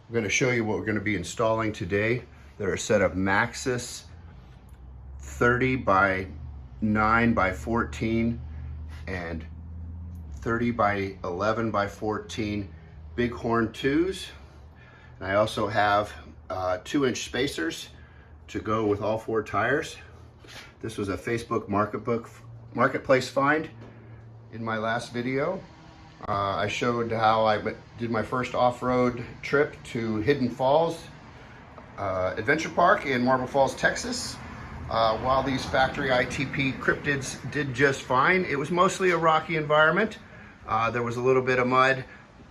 I'm going to show you what we're going to be installing today. They're a set of Maxxis 30 by 9 by 14 and 30 by 11 by 14 Bighorn 2s. And I also have 2-inch spacers to go with all 4 tires. This was a Facebook Marketplace find in my last video. I showed how I did my first off-road trip to Hidden Falls Adventure Park in Marble Falls, Texas. While these factory ITP Cryptids did just fine, it was mostly a rocky environment. There was a little bit of mud,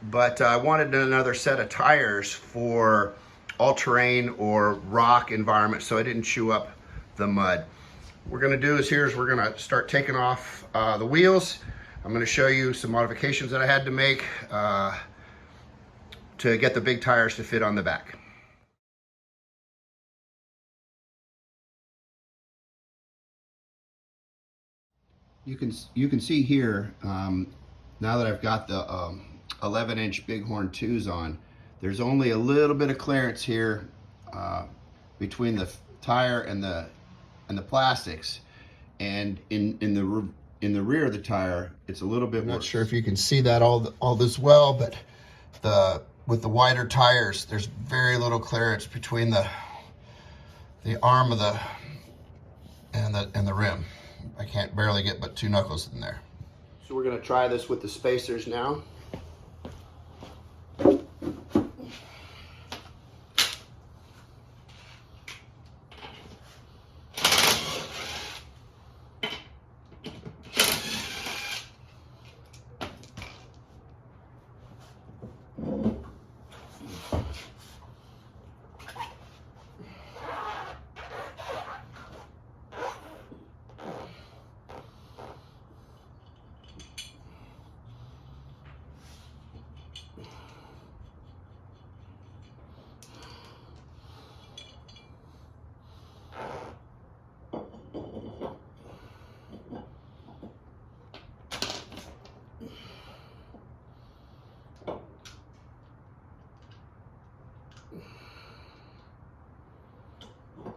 but I wanted another set of tires for all-terrain or rock environment so I didn't chew up the mud. What we're going to do is we're going to start taking off the wheels. I'm going to show you some modifications that I had to make to get the big tires to fit on the back. You can see here, now that I've got the 11-inch Bighorn 2s on, there's only a little bit of clearance here between the tire and the plastics, and in the rear of the tire, it's a little bit. I'm not sure if you can see that all this well, but with the wider tires, there's very little clearance between the arm of the and the rim. I can't barely get but 2 knuckles in there. So we're going to try this with the spacers now.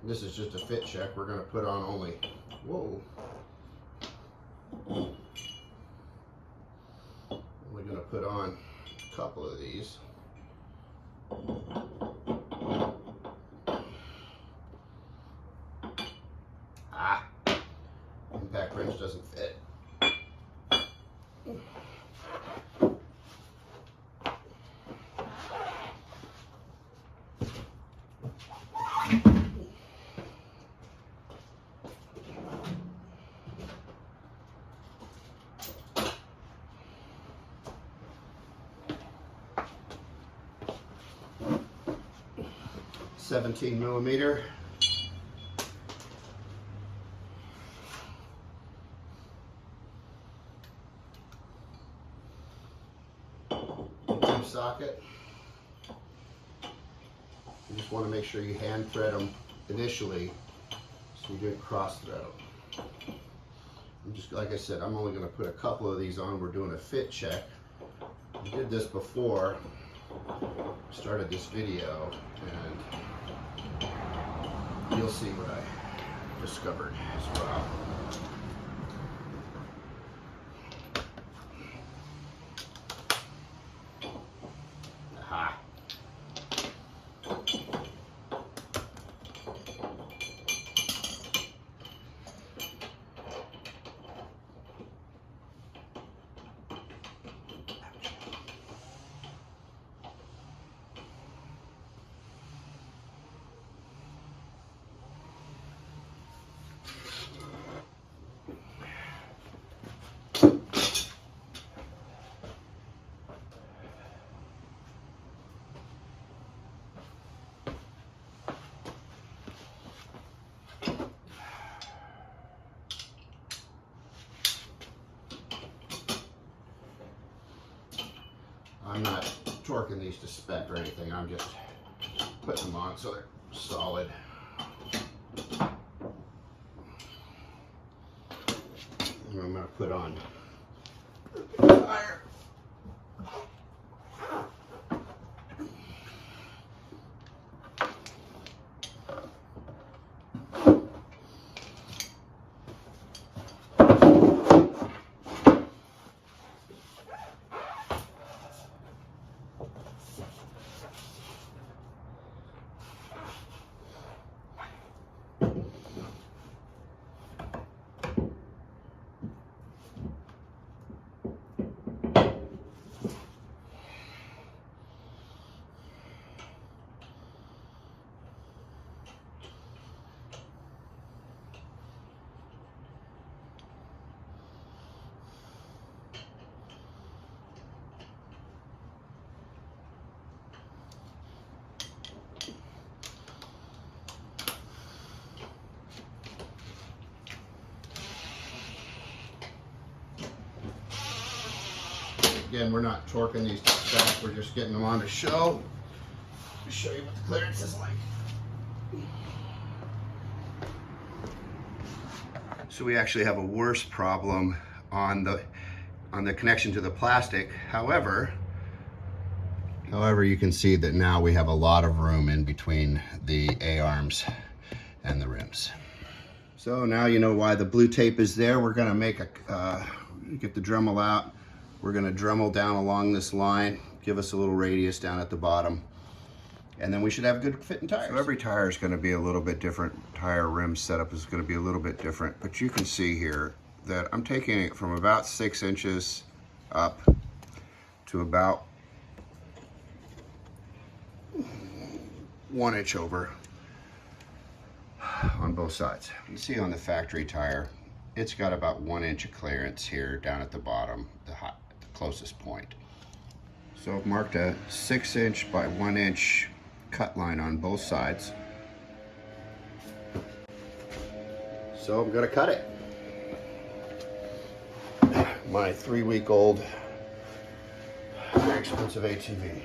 This is just a fit check. We're going to put on only, whoa. We're going to put on a couple of these. Impact wrench doesn't fit. $17mm. Socket. You just want to make sure you hand thread them initially so you didn't cross thread them. I'm just, like I said, I'm only going to put a couple of these on. We're doing a fit check. I did this before I started this video, and you'll see what I discovered as well. Aha. I'm not torquing these to spec or anything. I'm just putting them on so they're solid. And I'm going to put on the tire. again, we're not torquing these to spec, we're just getting them on to show. To show you what the clearance is like. So we actually have a worse problem on the connection to the plastic. However, you can see that now we have a lot of room in between the A-arms and the rims. So now you know why the blue tape is there. We're gonna make get the Dremel out. We're gonna Dremel down along this line, give us a little radius down at the bottom, and then we should have good fitting tires. So every tire is gonna be a little bit different. Tire rim setup is gonna be a little bit different, but you can see here that I'm taking it from about 6 inches up to about 1 inch over on both sides. You can see on the factory tire, it's got about 1 inch of clearance here down at the bottom, the closest point. So I've marked a 6 inch by 1 inch cut line on both sides. So I'm gonna cut it. My 3-week-old, very expensive ATV.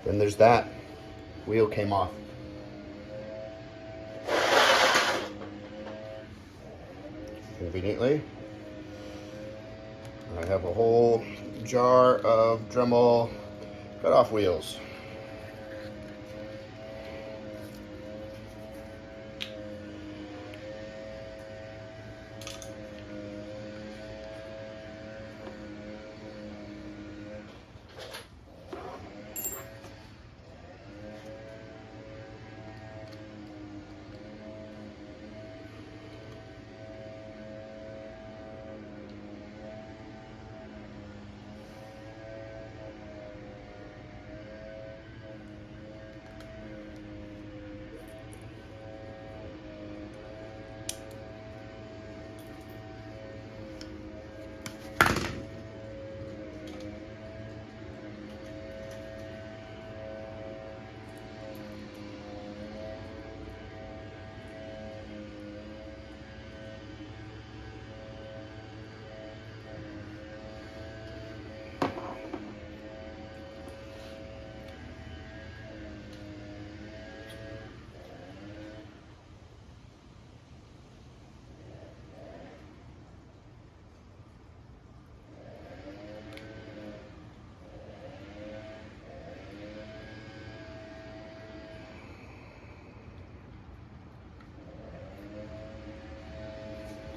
Then there's that. Wheel came off. Conveniently, I have a whole jar of Dremel cut-off wheels.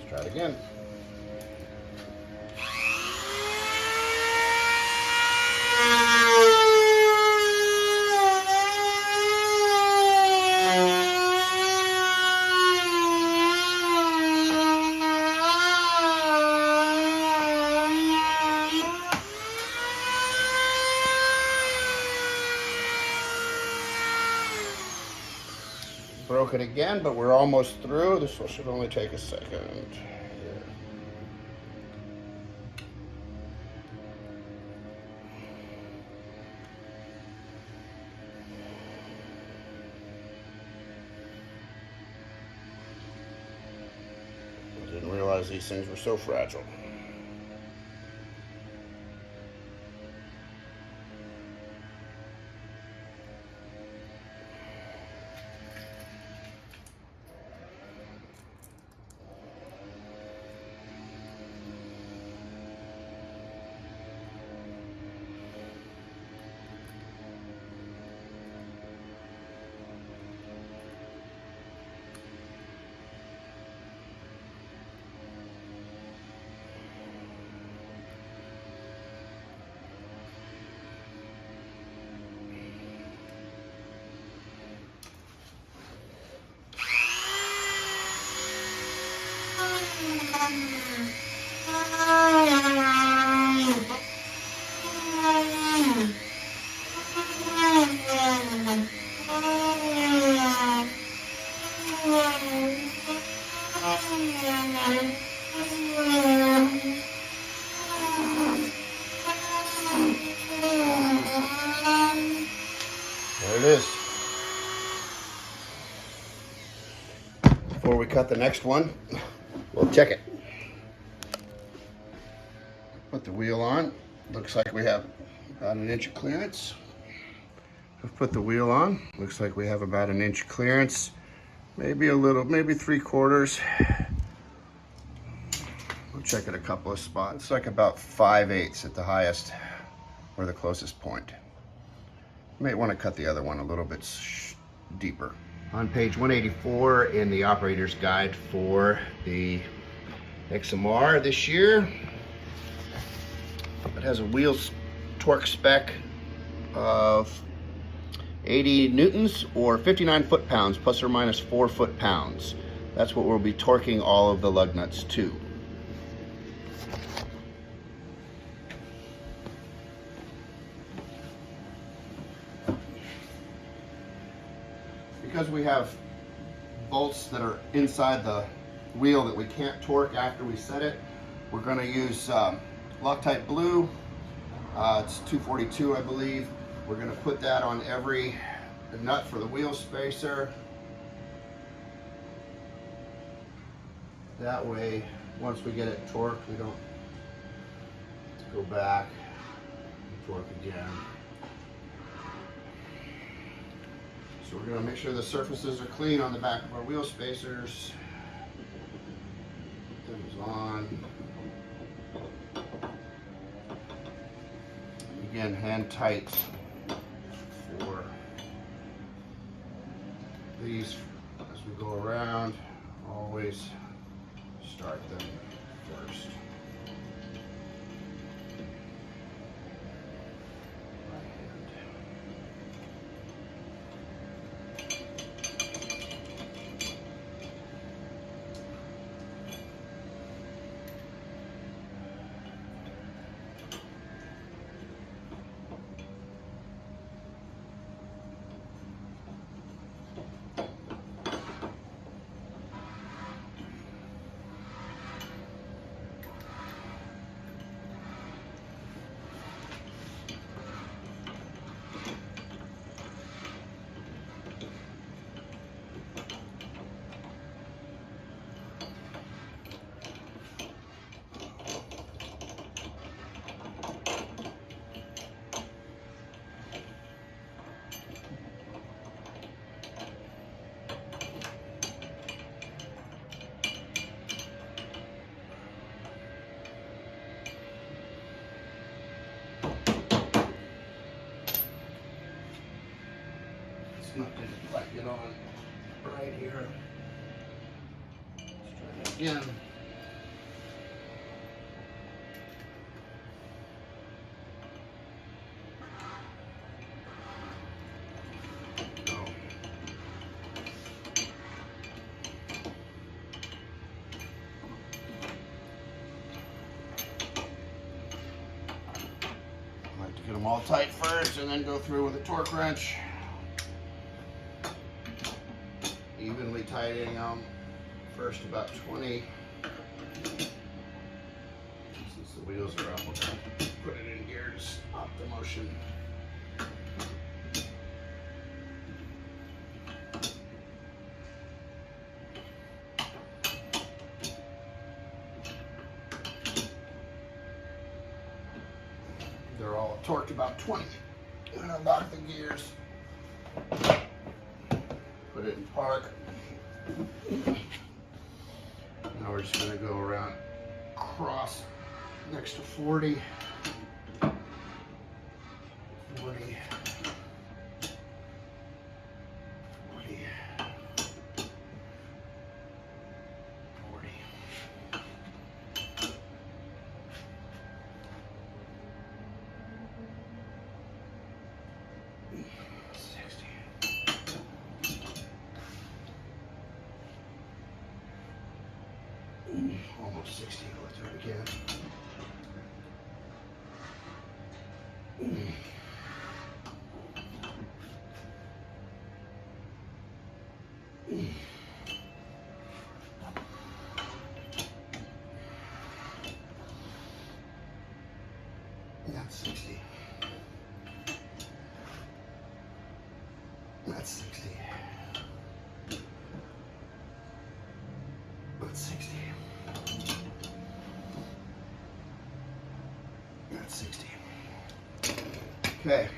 Try it again. Broke it again, but we're almost through. This one should only take a second. I didn't realize these things were so fragile. There it is. Before we cut the next one, we'll check it. Put the wheel on. Looks like we have about an inch of clearance. We've put the wheel on. Looks like we have about an inch clearance. Maybe a little, maybe 3/4. We'll check at a couple of spots. It's like about 5/8 at the highest or the closest point. You might want to cut the other one a little bit deeper. On page 184 in the operator's guide for the XMR this year, it has a wheel torque spec of 80 newtons or 59 foot-pounds plus or minus 4 foot-pounds. That's what we'll be torquing all of the lug nuts to. Because we have bolts that are inside the wheel that we can't torque after we set it, we're going to use Loctite blue. It's 242, I believe. We're going to put that on every nut for the wheel spacer. That way, once we get it torqued, we don't go back and torque again. So we're going to make sure the surfaces are clean on the back of our wheel spacers. Things on. Again, hand tight for these as we go around. Always start them first. Not going to quite get on right here. Let's try that again. I like to get them all tight first and then go through with a torque wrench. Evenly tightening them. First about 20. Since the wheels are up, we're going to put it in gear to stop the motion. They're all torqued about 20. I'm going to lock the gears. Put it in park. Now we're just going to go around cross next to 40. 40. 40. 40. 60. Almost 60, let's do it again. That's 60. That's 60. That's 60. That's 60. Okay.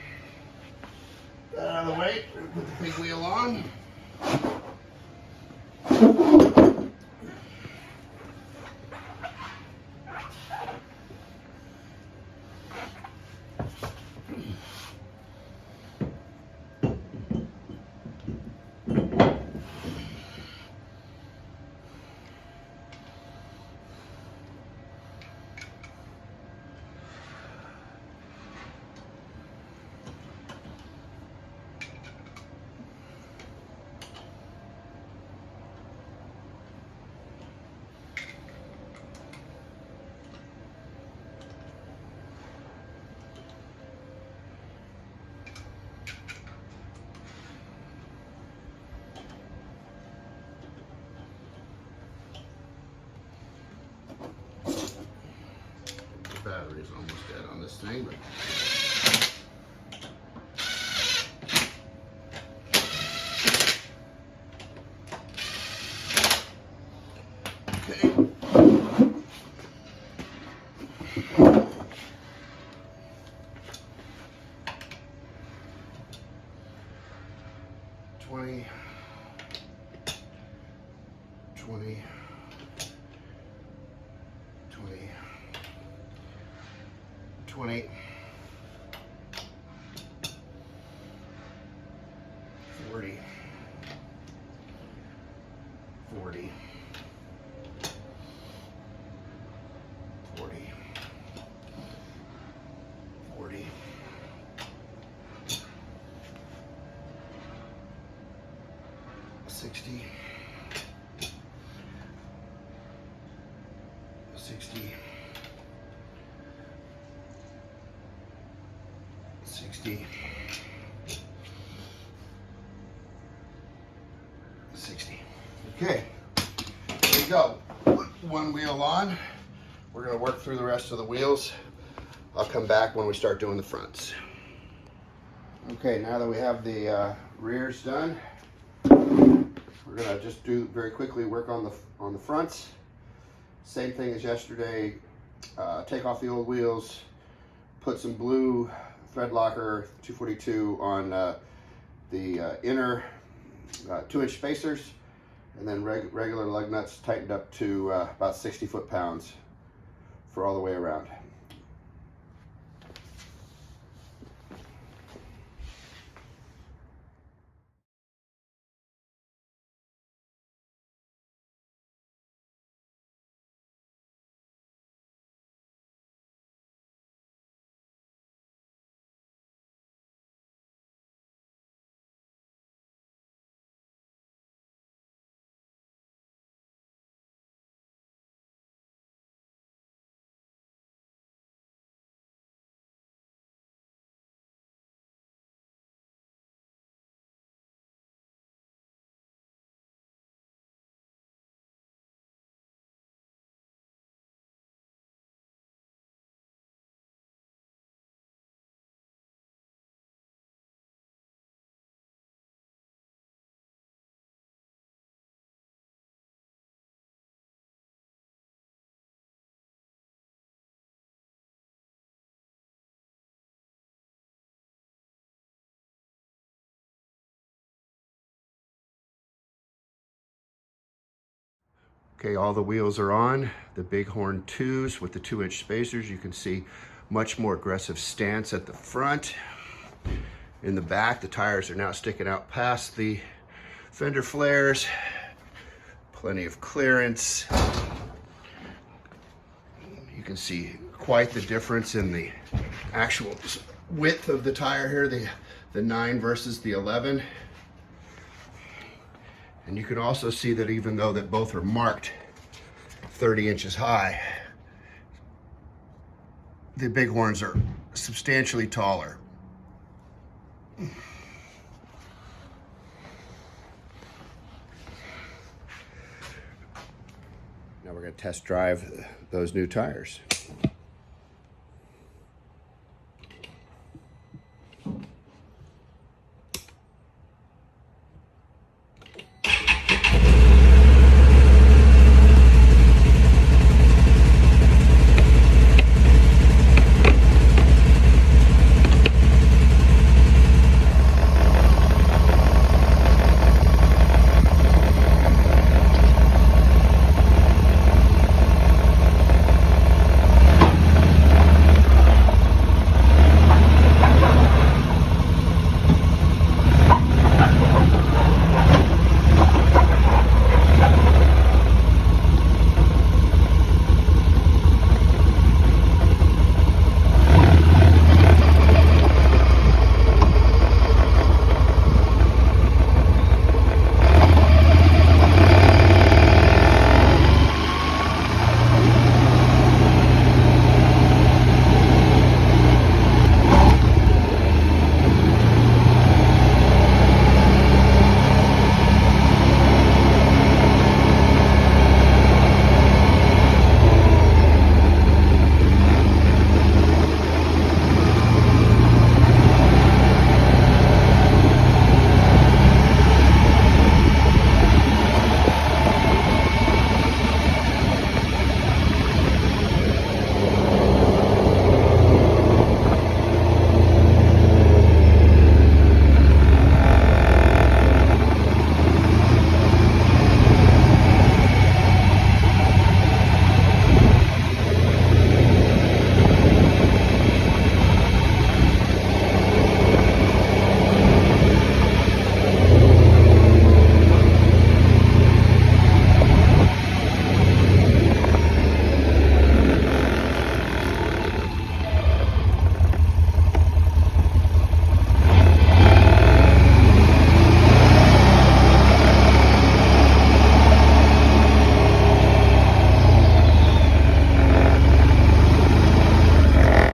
That out of the way. Put the big wheel on. Battery's almost dead on this thing, but okay. 20, 20, 20, 20, 40, 40, 40, 40, 60, 60, 60, 60. Okay, there you go. Put one wheel on. We're going to work through the rest of the wheels. I'll come back when we start doing the fronts. Okay, now that we have the rears done, we're going to just do very quickly work on the fronts. Same thing as yesterday. Take off the old wheels, put some blue thread locker 242 on the inner 2-inch spacers, and then regular lug nuts tightened up to about 60 foot-pounds for all the way around. Okay, all the wheels are on. The Bighorn 2s with the 2-inch spacers. You can see much more aggressive stance at the front. In the back, the tires are now sticking out past the fender flares. Plenty of clearance. You can see quite the difference in the actual width of the tire here, the 9 versus the 11. And you can also see that even though that both are marked 30 inches high. The Bighorns are substantially taller. Now we're going to test drive those new tires.